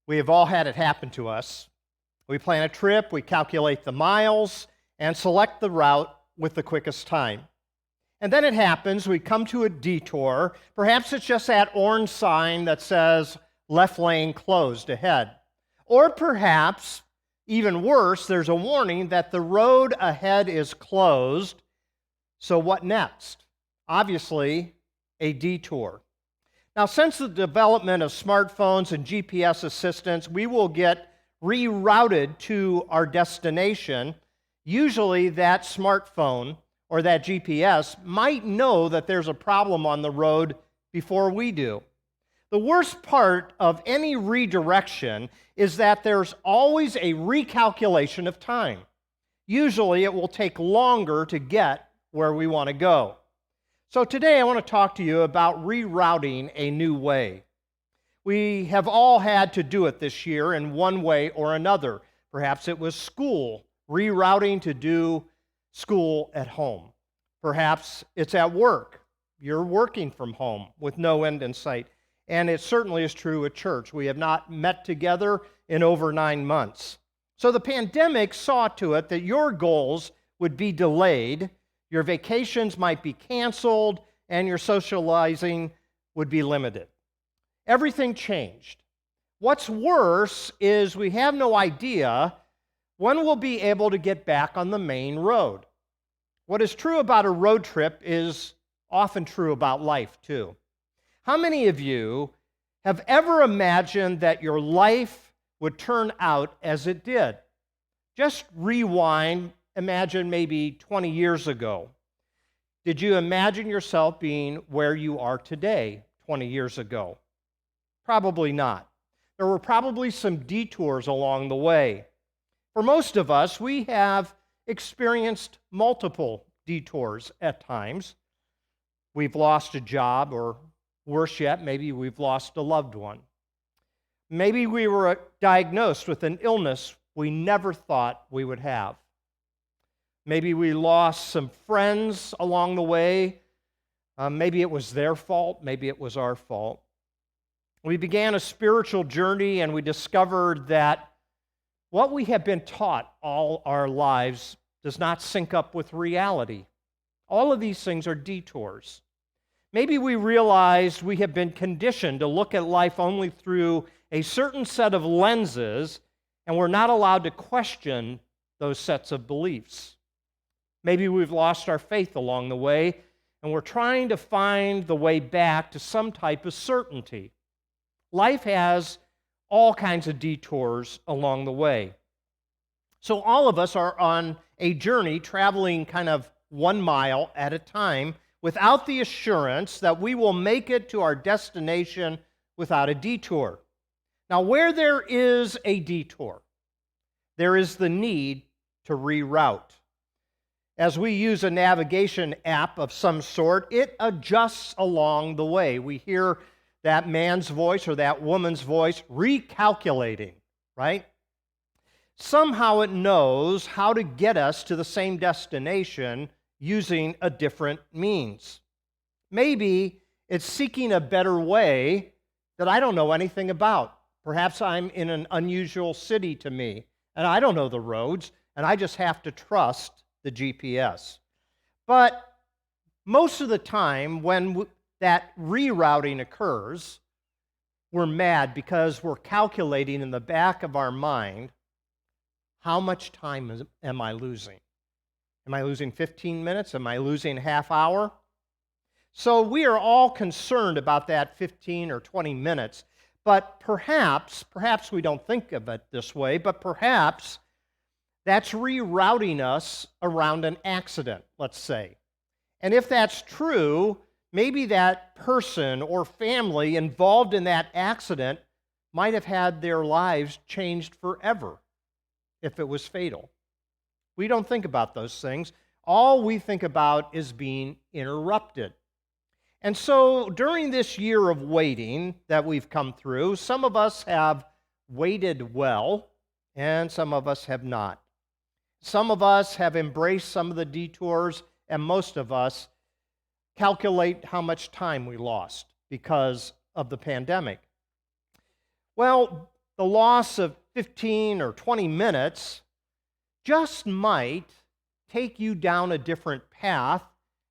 We have all had it happen to us. We plan a trip, we calculate the miles, and select the route with the quickest time. And then it happens, we come to a detour. Perhaps it's just that orange sign that says left lane closed ahead. Or perhaps, even worse, there's a warning that the road ahead is closed. So what next? Obviously, a detour. Now, since the development of smartphones and GPS assistance, we will get rerouted to our destination. Usually that smartphone or that GPS might know that there's a problem on the road before we do. The worst part of any redirection is that there's always a recalculation of time. Usually it will take longer to get where we want to go. So today I want to talk to you about rerouting a new way. We have all had to do it this year in one way or another. Perhaps it was school, rerouting to do school at home. Perhaps it's at work. You're working from home with no end in sight. And it certainly is true at church. We have not met together in over 9 months. So the pandemic saw to it that your goals would be delayed, your vacations might be canceled, and your socializing would be limited. Everything changed. What's worse is we have no idea when we'll be able to get back on the main road. What is true about a road trip is often true about life, too. How many of you have ever imagined that your life would turn out as it did? Just rewind, imagine maybe 20 years ago. Did you imagine yourself being where you are today 20 years ago? Probably not. There were probably some detours along the way. For most of us, we have experienced multiple detours at times. We've lost a job, or worse yet, maybe we've lost a loved one. Maybe we were diagnosed with an illness we never thought we would have. Maybe we lost some friends along the way. Maybe it was their fault, maybe it was our fault. We began a spiritual journey and we discovered that what we have been taught all our lives does not sync up with reality. All of these things are detours. Maybe we realized we have been conditioned to look at life only through a certain set of lenses, and we're not allowed to question those sets of beliefs. Maybe we've lost our faith along the way, and we're trying to find the way back to some type of certainty. Life has all kinds of detours along the way. So all of us are on a journey traveling kind of 1 mile at a time without the assurance that we will make it to our destination without a detour. Now, where there is a detour, there is the need to reroute. As we use a navigation app of some sort, it adjusts along the way. We hear that man's voice or that woman's voice recalculating, right? Somehow it knows how to get us to the same destination using a different means. Maybe it's seeking a better way that I don't know anything about. Perhaps I'm in an unusual city to me, and I don't know the roads, and I just have to trust the GPS. But most of the time, when that rerouting occurs, we're mad because we're calculating in the back of our mind, how much time am I losing? Am I losing 15 minutes? Am I losing a half hour? So we are all concerned about that 15 or 20 minutes. But perhaps we don't think of it this way, but perhaps that's rerouting us around an accident, let's say. And if that's true, maybe that person or family involved in that accident might have had their lives changed forever if it was fatal. We don't think about those things. All we think about is being interrupted. And so during this year of waiting that we've come through, some of us have waited well, and some of us have not. Some of us have embraced some of the detours, and most of us calculate how much time we lost because of the pandemic. Well, the loss of 15 or 20 minutes just might take you down a different path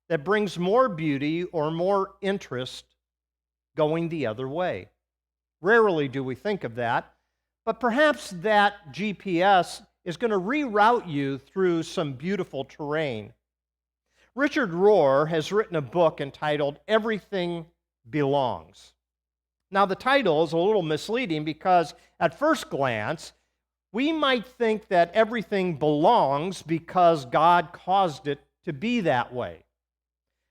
that brings more beauty or more interest going the other way. Rarely do we think of that, but perhaps that GPS is going to reroute you through some beautiful terrain. Richard Rohr has written a book entitled Everything Belongs. Now, the title is a little misleading because at first glance, we might think that everything belongs because God caused it to be that way.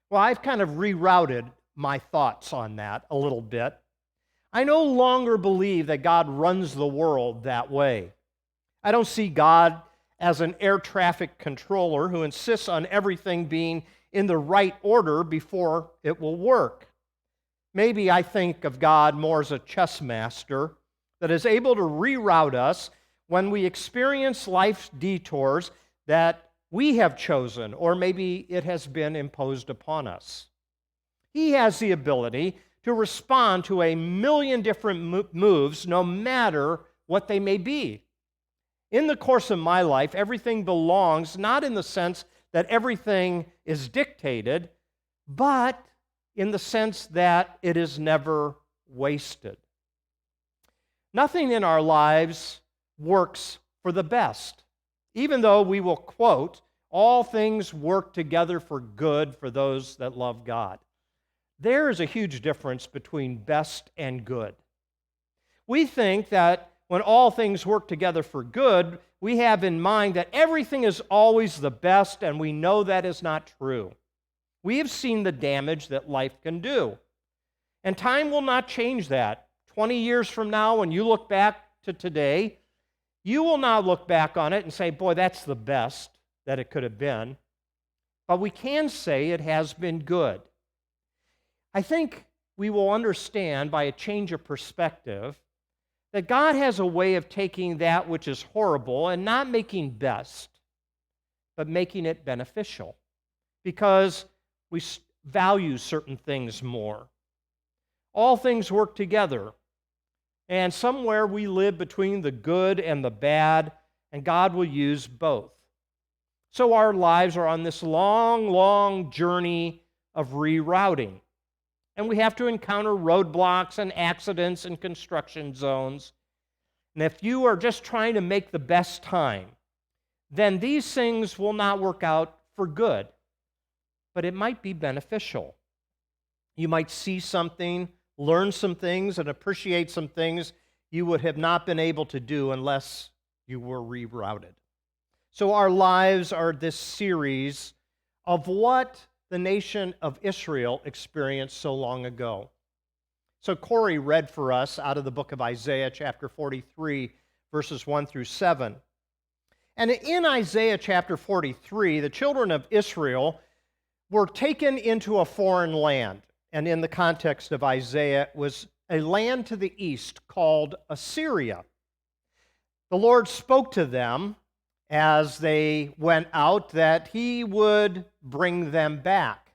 Well, I've kind of rerouted my thoughts on that a little bit. I no longer believe that God runs the world that way. I don't see God as an air traffic controller who insists on everything being in the right order before it will work. Maybe I think of God more as a chess master that is able to reroute us when we experience life's detours that we have chosen, or maybe it has been imposed upon us. He has the ability to respond to a million different moves, no matter what they may be. In the course of my life, everything belongs, not in the sense that everything is dictated, but in the sense that it is never wasted. Nothing in our lives works for the best, even though we will quote, all things work together for good for those that love God. There is a huge difference between best and good. We think that when all things work together for good, we have in mind that everything is always the best, and we know that is not true. We have seen the damage that life can do. And time will not change that. 20 years from now, when you look back to today, you will not look back on it and say, boy, that's the best that it could have been. But we can say it has been good. I think we will understand by a change of perspective that God has a way of taking that which is horrible and not making best, but making it beneficial, because we value certain things more. All things work together, and somewhere we live between the good and the bad, and God will use both. So our lives are on this long, long journey of rerouting. And we have to encounter roadblocks and accidents and construction zones. And if you are just trying to make the best time, then these things will not work out for good. But it might be beneficial. You might see something, learn some things, and appreciate some things you would have not been able to do unless you were rerouted. So our lives are this series of what the nation of Israel experienced so long ago. So Corey read for us out of the book of Isaiah, chapter 43, verses 1 through 7. And in Isaiah chapter 43, the children of Israel were taken into a foreign land. And in the context of Isaiah, it was a land to the east called Assyria. The Lord spoke to them as they went out that he would bring them back.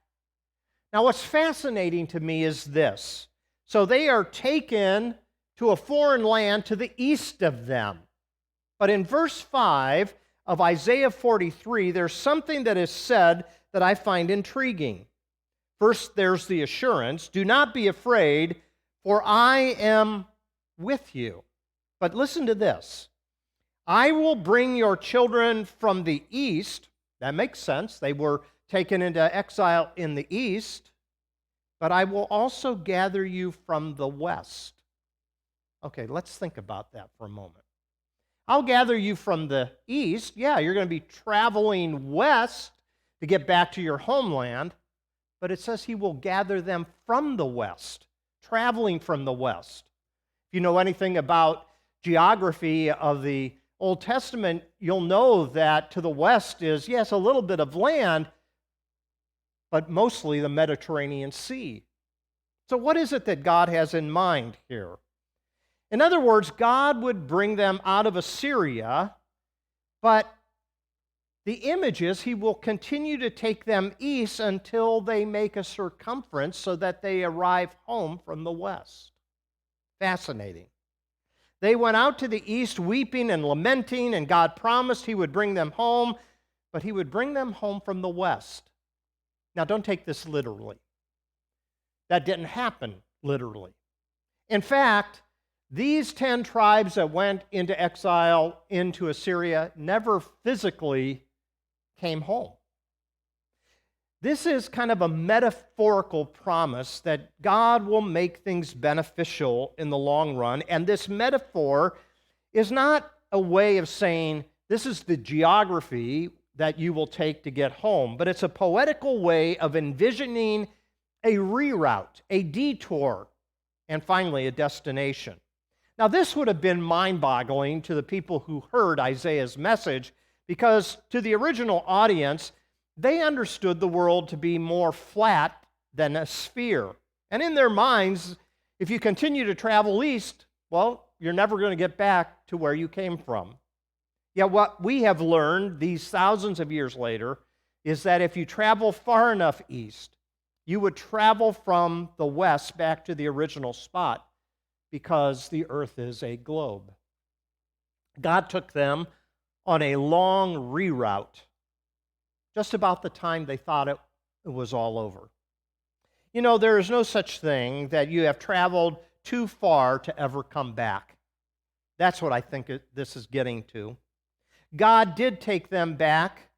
Now, what's fascinating to me is this. So they are taken to a foreign land to the east of them. But in verse 5 of Isaiah 43, there's something that is said that I find intriguing. First, there's the assurance, do not be afraid, for I am with you. But listen to this. I will bring your children from the east. That makes sense. They were taken into exile in the east. But I will also gather you from the west. Okay, let's think about that for a moment. I'll gather you from the east. Yeah, you're going to be traveling west to get back to your homeland. But it says he will gather them from the west, traveling from the west. If you know anything about geography of the Old Testament, you'll know that to the west is, yes, a little bit of land, but mostly the Mediterranean Sea. So what is it that God has in mind here? In other words, God would bring them out of Assyria, but the image is he will continue to take them east until they make a circumference so that they arrive home from the west. Fascinating. They went out to the east weeping and lamenting, and God promised he would bring them home, but he would bring them home from the west. Now, don't take this literally. That didn't happen literally. In fact, these 10 tribes that went into exile into Assyria never physically came home. This is kind of a metaphorical promise that God will make things beneficial in the long run. And this metaphor is not a way of saying this is the geography that you will take to get home, but it's a poetical way of envisioning a reroute, a detour, and finally a destination. Now, this would have been mind-boggling to the people who heard Isaiah's message, because to the original audience, they understood the world to be more flat than a sphere. And in their minds, if you continue to travel east, well, you're never going to get back to where you came from. Yet what we have learned these thousands of years later is that if you travel far enough east, you would travel from the west back to the original spot, because the earth is a globe. God took them on a long reroute, just about the time they thought it was all over. You know, there is no such thing that you have traveled too far to ever come back. That's what I think this is getting to. God did take them back.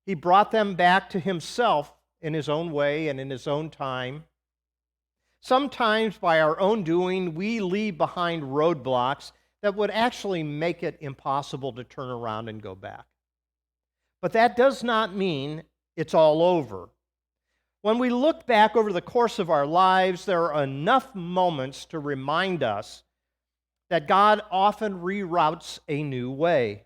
He brought them back to himself in his own way and in his own time. Sometimes by our own doing, we leave behind roadblocks that would actually make it impossible to turn around and go back. But that does not mean it's all over. When we look back over the course of our lives, there are enough moments to remind us that God often reroutes a new way.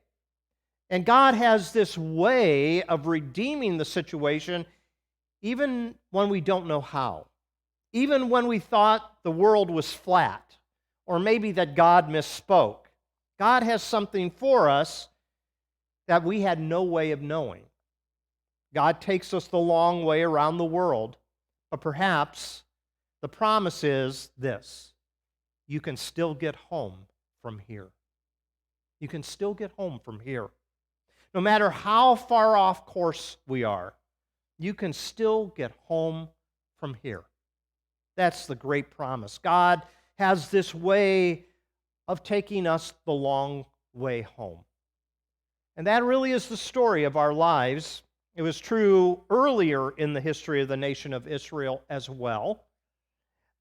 And God has this way of redeeming the situation even when we don't know how. Even when we thought the world was flat, or maybe that God misspoke. God has something for us that we had no way of knowing. God takes us the long way around the world, but perhaps the promise is this: you can still get home from here. You can still get home from here. No matter how far off course we are, you can still get home from here. That's the great promise. God has this way of taking us the long way home. And that really is the story of our lives. It was true earlier in the history of the nation of Israel as well.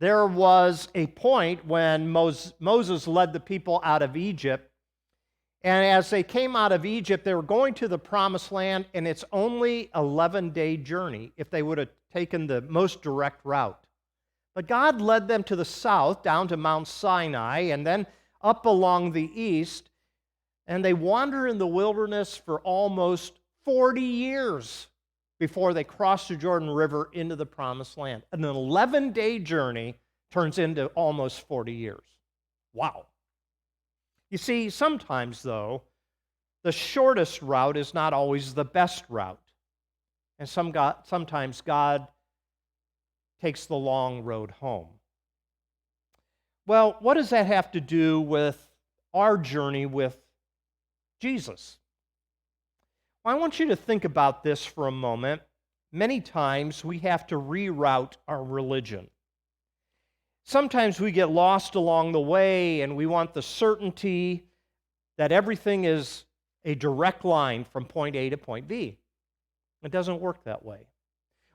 There was a point when Moses led the people out of Egypt, and as they came out of Egypt, they were going to the promised land, and it's only an 11-day journey if they would have taken the most direct route. But God led them to the south, down to Mount Sinai, and then up along the east, and they wandered in the wilderness for almost 40 years before they crossed the Jordan River into the promised land. An 11-day journey turns into almost 40 years. Wow. You see, sometimes, though, the shortest route is not always the best route. And sometimes God takes the long road home. Well, what does that have to do with our journey with Jesus? Well, I want you to think about this for a moment. Many times we have to reroute our religion. Sometimes we get lost along the way and we want the certainty that everything is a direct line from point A to point B. It doesn't work that way.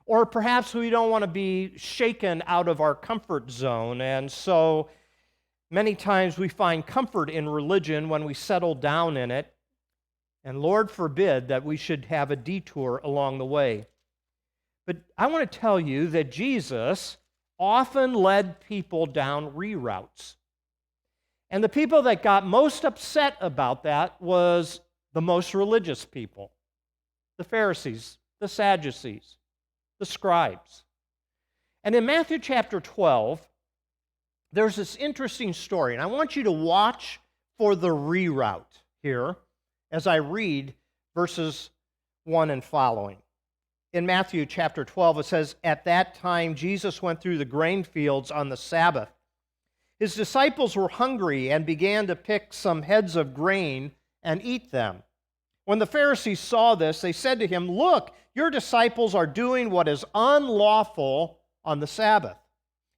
Or perhaps we don't want to be shaken out of our comfort zone, and so many times we find comfort in religion when we settle down in it, and Lord forbid that we should have a detour along the way. But I want to tell you that Jesus often led people down reroutes. And the people that got most upset about that was the most religious people, the Pharisees, the Sadducees, the scribes. And in Matthew chapter 12, there's this interesting story, and I want you to watch for the reroute here as I read verses 1 and following. In Matthew chapter 12, it says, "At that time Jesus went through the grain fields on the Sabbath. His disciples were hungry and began to pick some heads of grain and eat them. When the Pharisees saw this, they said to him, "Look, your disciples are doing what is unlawful on the Sabbath."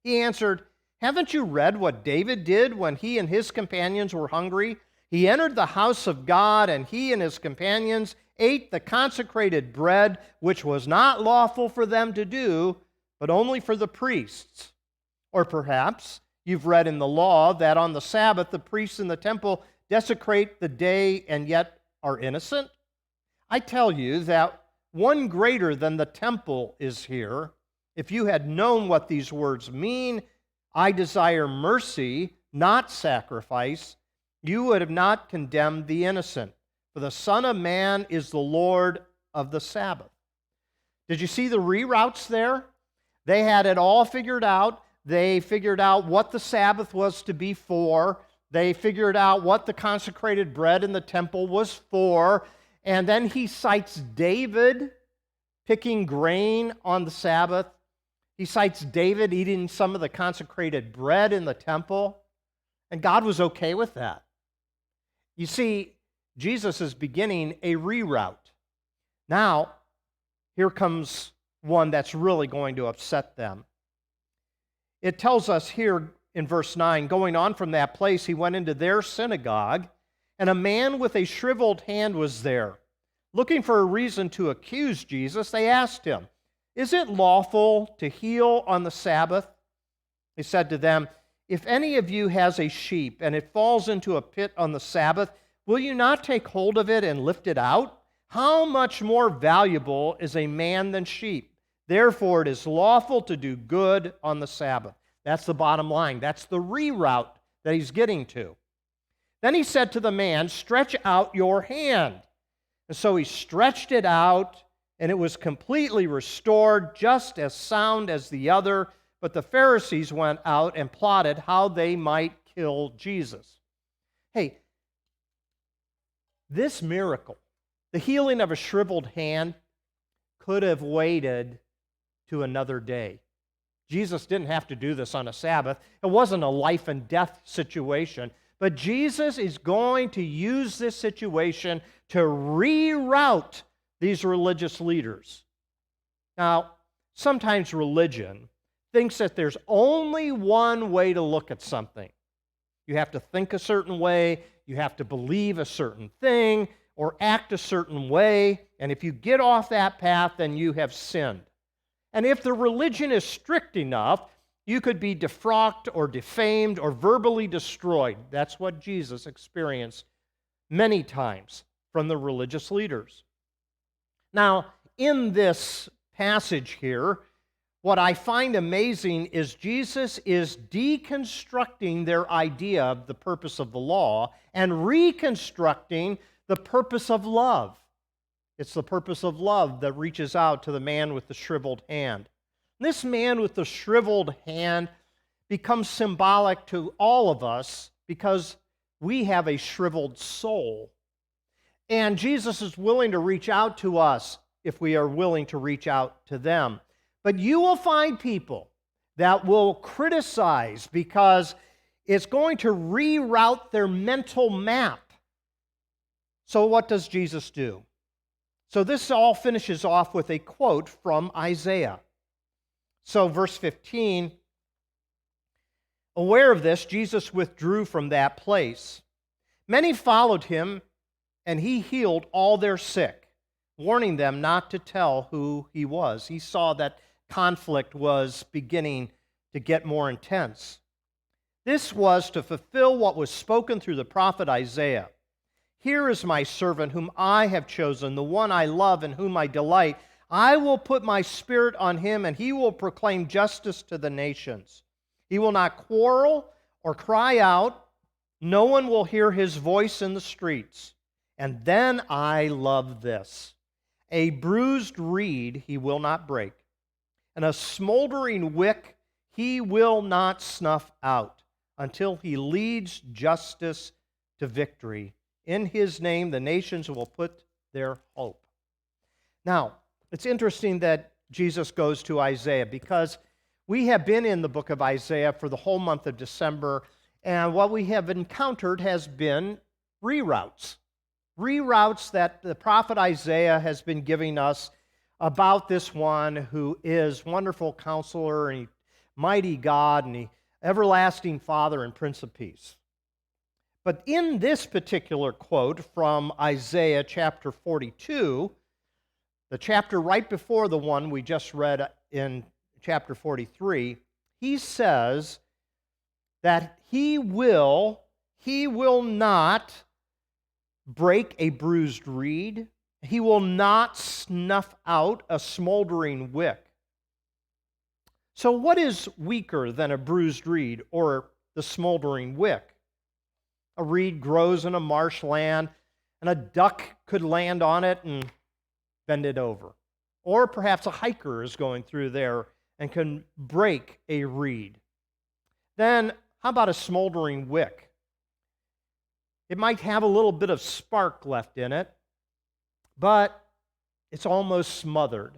He answered, "Haven't you read what David did when he and his companions were hungry? He entered the house of God, and he and his companions ate the consecrated bread, which was not lawful for them to do, but only for the priests." Or perhaps you've read in the law that on the Sabbath the priests in the temple desecrate the day and yet are innocent. I tell you that one greater than the temple is here. If you had known what these words mean, "I desire mercy, not sacrifice," you would have not condemned the innocent. For the Son of Man is the Lord of the Sabbath. Did you see the reroutes there? They had it all figured out. They figured out what the Sabbath was to be for. They figured out what the consecrated bread in the temple was for. And then he cites David picking grain on the Sabbath. He cites David eating some of the consecrated bread in the temple. And God was okay with that. You see, Jesus is beginning a reroute. Now, here comes one that's really going to upset them. It tells us here in verse 9, going on from that place, he went into their synagogue, and a man with a shriveled hand was there. Looking for a reason to accuse Jesus, they asked him, "Is it lawful to heal on the Sabbath?" He said to them, "If any of you has a sheep, and it falls into a pit on the Sabbath, will you not take hold of it and lift it out? How much more valuable is a man than sheep? Therefore, it is lawful to do good on the Sabbath." That's the bottom line. That's the reroute that he's getting to. Then he said to the man, "Stretch out your hand." And so he stretched it out, and it was completely restored, just as sound as the other. But the Pharisees went out and plotted how they might kill Jesus. Hey, this miracle, the healing of a shriveled hand, could have waited to another day. Jesus didn't have to do this on a Sabbath. It wasn't a life and death situation. But Jesus is going to use this situation to reroute these religious leaders. Now, sometimes religion thinks that there's only one way to look at something. You have to think a certain way, you have to believe a certain thing, or act a certain way, and if you get off that path, then you have sinned. And if the religion is strict enough, you could be defrocked or defamed or verbally destroyed. That's what Jesus experienced many times from the religious leaders. Now, in this passage here, what I find amazing is Jesus is deconstructing their idea of the purpose of the law and reconstructing the purpose of love. It's the purpose of love that reaches out to the man with the shriveled hand. This man with the shriveled hand becomes symbolic to all of us because we have a shriveled soul. And Jesus is willing to reach out to us if we are willing to reach out to them. But you will find people that will criticize because it's going to reroute their mental map. So what does Jesus do? So this all finishes off with a quote from Isaiah. So verse 15, aware of this, Jesus withdrew from that place. Many followed him, and he healed all their sick, warning them not to tell who he was. He saw that conflict was beginning to get more intense. This was to fulfill what was spoken through the prophet Isaiah. "Here is my servant whom I have chosen, the one I love and whom I delight. I will put my spirit on him, and he will proclaim justice to the nations. He will not quarrel or cry out. No one will hear his voice in the streets." And then I love this. "A bruised reed he will not break, and a smoldering wick he will not snuff out, until he leads justice to victory. In his name, the nations will put their hope." Now, it's interesting that Jesus goes to Isaiah because We have been in the book of Isaiah for the whole month of December, and what we have encountered has been reroutes. Reroutes that the prophet Isaiah has been giving us about this one who is wonderful counselor and mighty God and the everlasting Father and Prince of Peace. But in this particular quote from Isaiah chapter 42, the chapter right before the one we just read in chapter 43, he says that he will not break a bruised reed. He will not snuff out a smoldering wick. So what is weaker than a bruised reed or the smoldering wick? A reed grows in a marshland, and a duck could land on it and bend it over. Or perhaps a hiker is going through there and can break a reed. Then, how about a smoldering wick? It might have a little bit of spark left in it, but it's almost smothered.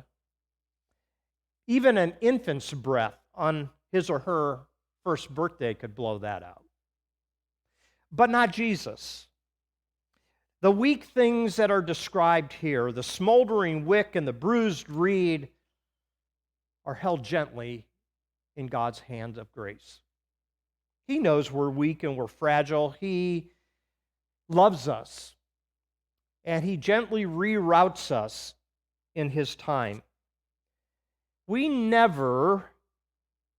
Even an infant's breath on his or her first birthday could blow that out. But not Jesus. The weak things that are described here, the smoldering wick and the bruised reed, are held gently in God's hand of grace. He knows we're weak and we're fragile. He loves us, and He gently reroutes us in His time. We never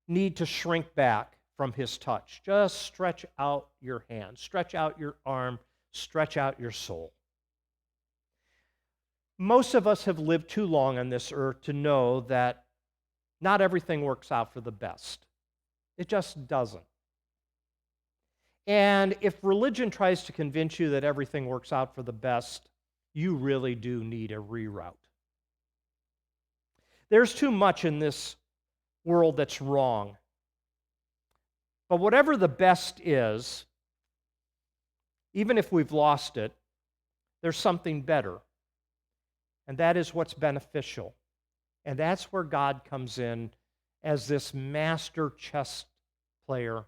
need to shrink back from His touch. Just stretch out your hand, stretch out your arm, stretch out your soul. Most of us have lived too long on this earth to know that not everything works out for the best. It just doesn't. And if religion tries to convince you that everything works out for the best, you really do need a reroute. There's too much in this world that's wrong. But whatever the best is, even if we've lost it, there's something better. And that is what's beneficial. And that's where God comes in as this master chess player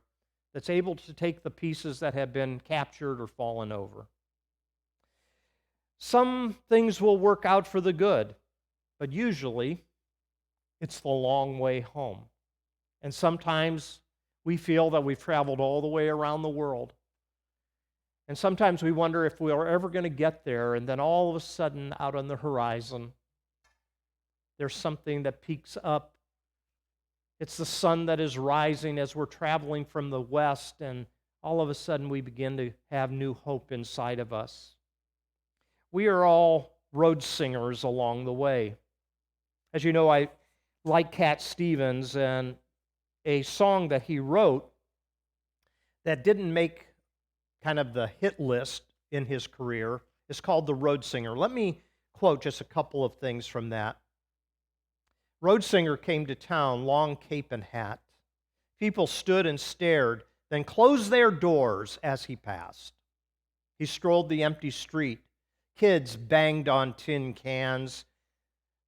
that's able to take the pieces that have been captured or fallen over. Some things will work out for the good, but usually it's the long way home. And sometimes we feel that we've traveled all the way around the world. And sometimes we wonder if we are ever going to get there, and then all of a sudden, out on the horizon, there's something that peaks up. It's the sun that is rising as we're traveling from the west, and all of a sudden we begin to have new hope inside of us. We are all road singers along the way. As you know, I like Cat Stevens, and a song that he wrote that didn't make kind of the hit list in his career is called The Road Singer. Let me quote just a couple of things from that. Road singer came to town, long cape and hat. People stood and stared, then closed their doors as he passed. He strolled the empty street. Kids banged on tin cans.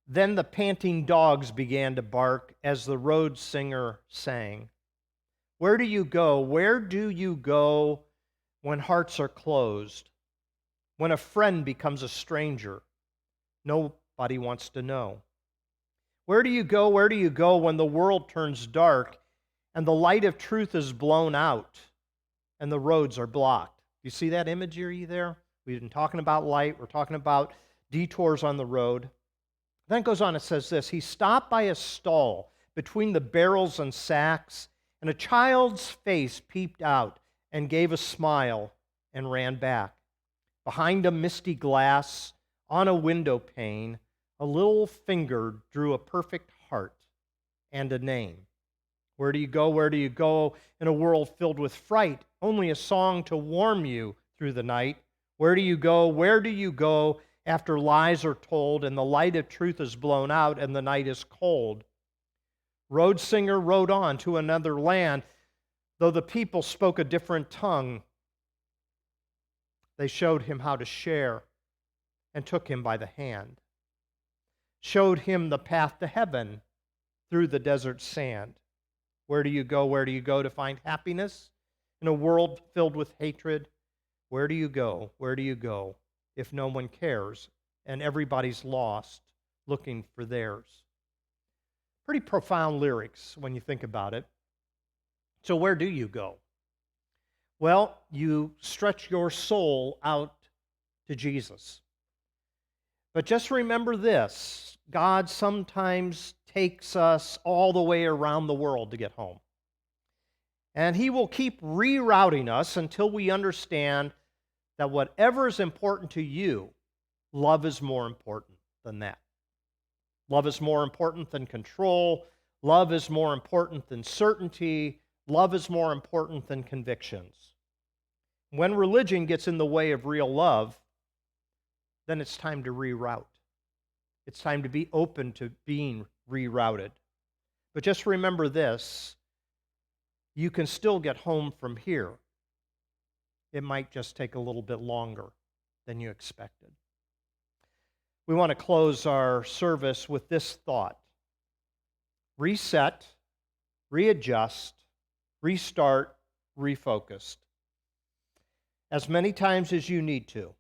Then the panting dogs began to bark as the road singer sang. Where do you go? Where do you go when hearts are closed? When a friend becomes a stranger? Nobody wants to know. Where do you go? Where do you go when the world turns dark and the light of truth is blown out and the roads are blocked? You see that imagery there? We've been talking about light. We're talking about detours on the road. Then it goes on, it says this: he stopped by a stall between the barrels and sacks, and a child's face peeped out and gave a smile and ran back. Behind a misty glass, on a window pane, a little finger drew a perfect heart and a name. Where do you go? Where do you go in a world filled with fright? Only a song to warm you through the night. Where do you go? Where do you go after lies are told and the light of truth is blown out and the night is cold? Road singer rode on to another land, though the people spoke a different tongue. They showed him how to share and took him by the hand, showed him the path to heaven through the desert sand. Where do you go? Where do you go to find happiness in a world filled with hatred? Where do you go? Where do you go if no one cares and everybody's lost looking for theirs? Pretty profound lyrics when you think about it. So where do you go? Well, you stretch your soul out to Jesus. But just remember this, God sometimes takes us all the way around the world to get home. And He will keep rerouting us until we understand that whatever is important to you, love is more important than that. Love is more important than control. Love is more important than certainty. Love is more important than convictions. When religion gets in the way of real love, then it's time to reroute. It's time to be open to being rerouted. But just remember this, you can still get home from here. It might just take a little bit longer than you expected. We want to close our service with this thought. Reset, readjust, restart, refocused. As many times as you need to,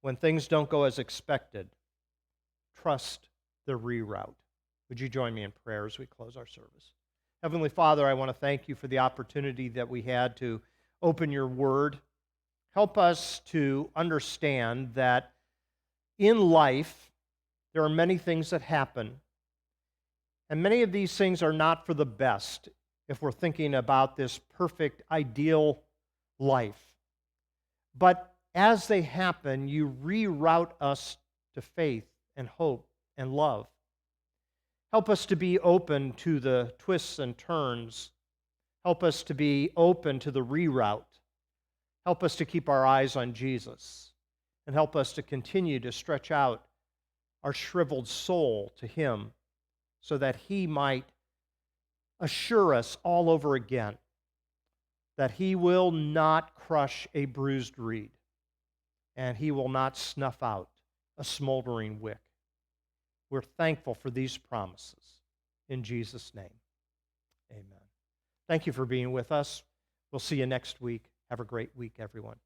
when things don't go as expected, trust the reroute. Would you join me in prayer as we close our service? Heavenly Father, I want to thank you for the opportunity that we had to open your word. Help us to understand that in life, there are many things that happen, and many of these things are not for the best if we're thinking about this perfect, ideal life. But as they happen, you reroute us to faith and hope and love. Help us to be open to the twists and turns. Help us to be open to the reroute. Help us to keep our eyes on Jesus. And help us to continue to stretch out our shriveled soul to Him so that He might assure us all over again that He will not crush a bruised reed and He will not snuff out a smoldering wick. We're thankful for these promises. In Jesus' name, amen. Thank you for being with us. We'll see you next week. Have a great week, everyone.